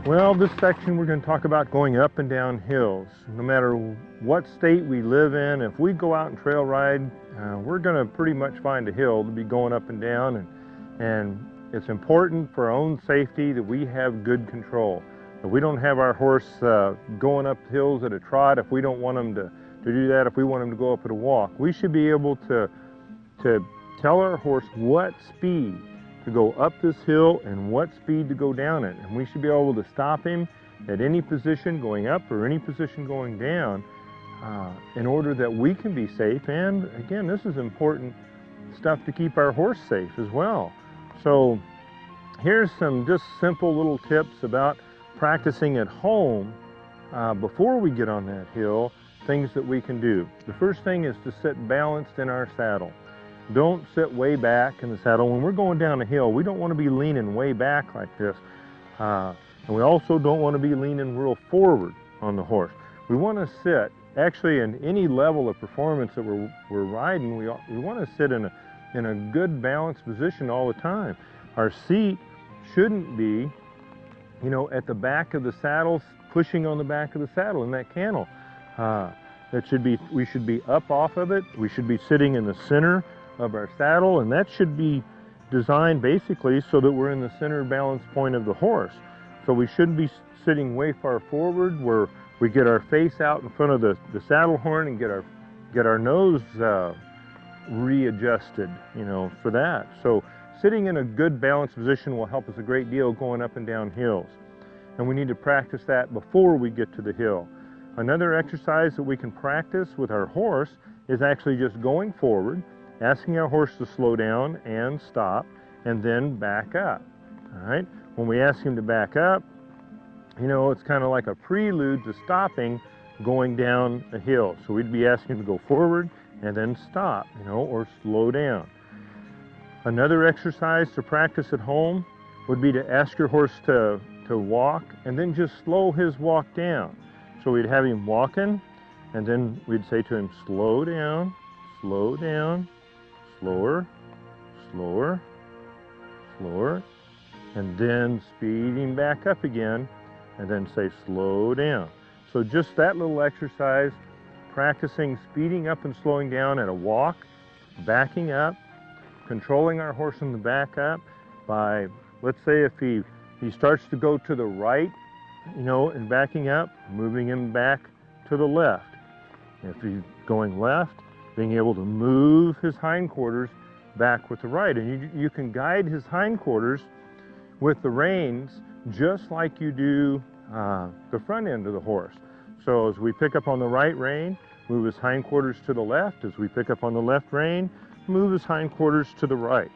Well, this section we're going to talk about going up and down hills. No matter what state we live in, if we go out and trail ride, we're going to pretty much find a hill to be going up and down, and it's important for our own safety that we have good control. That we don't have our horse going up hills at a trot if we don't want them to do that, if we want them to go up at a walk. We should be able to tell our horse what speed to go up this hill and what speed to go down it. And we should be able to stop him at any position going up or any position going down in order that we can be safe. And again, this is important stuff to keep our horse safe as well. So here's some just simple little tips about practicing at home before we get on that hill, things that we can do. The first thing is to sit balanced in our saddle. Don't sit way back in the saddle. When we're going down a hill, we don't want to be leaning way back like this. And we also don't want to be leaning real forward on the horse. We want to sit, actually in any level of performance that we're riding, we want to sit in a good balanced position all the time. Our seat shouldn't be, you know, at the back of the saddle, pushing on the back of the saddle in that cantle. We should be up off of it. We should be sitting in the center of our saddle, and that should be designed basically so that we're in the center balance point of the horse. So we shouldn't be sitting way far forward where we get our face out in front of the saddle horn and get our nose readjusted, you know, for that. So sitting in a good balanced position will help us a great deal going up and down hills. And we need to practice that before we get to the hill. Another exercise that we can practice with our horse is actually just going forward, asking our horse to slow down and stop, and then back up. All right? When we ask him to back up, you know, it's kind of like a prelude to stopping going down a hill. So we'd be asking him to go forward and then stop, you know, or slow down. Another exercise to practice at home would be to ask your horse to walk and then just slow his walk down. So we'd have him walking, and then we'd say to him, slow down, slower, slower, slower, and then speed him back up again, and then say slow down. So just that little exercise, practicing speeding up and slowing down at a walk, backing up, controlling our horse in the back up by, let's say if he starts to go to the right, you know, and backing up, moving him back to the left. If he's going left, being able to move his hindquarters back with the right. And you can guide his hindquarters with the reins just like you do the front end of the horse. So as we pick up on the right rein, move his hindquarters to the left. As we pick up on the left rein, move his hindquarters to the right.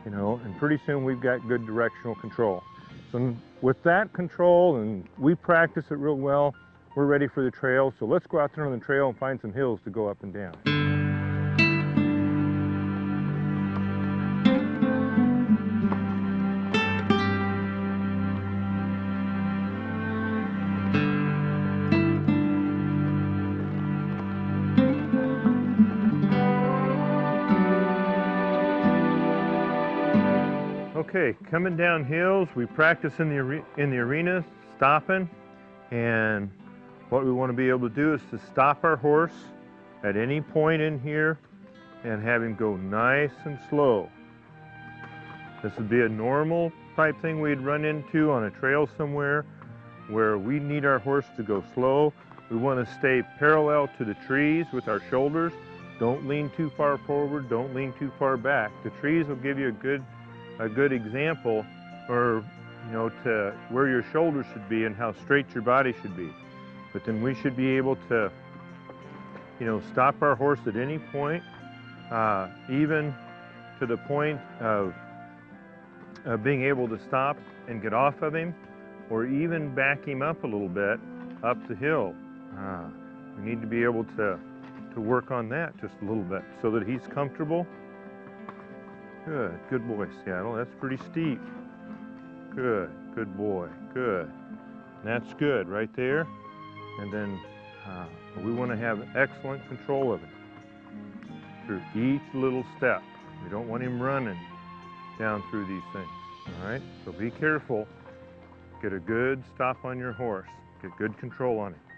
You know, and pretty soon we've got good directional control. So with that control, and we practice it real well, we're ready for the trail. So let's go out there on the trail and find some hills to go up and down. Okay, coming down hills, we practice in the arena, stopping, and what we want to be able to do is to stop our horse at any point in here and have him go nice and slow. This would be a normal type thing we'd run into on a trail somewhere where we need our horse to go slow. We want to stay parallel to the trees with our shoulders. Don't lean too far forward, don't lean too far back. The trees will give you a good example, or you know, to where your shoulders should be and how straight your body should be. But then we should be able to, you know, stop our horse at any point, even to the point of being able to stop and get off of him, or even back him up a little bit up the hill. We need to be able to work on that just a little bit so that he's comfortable. Good boy, Seattle. That's pretty steep. Good boy, good. That's good right there. And then we want to have excellent control of it through each little step. We don't want him running down through these things, all right? So be careful Get a good stop on your horse. Get good control on it.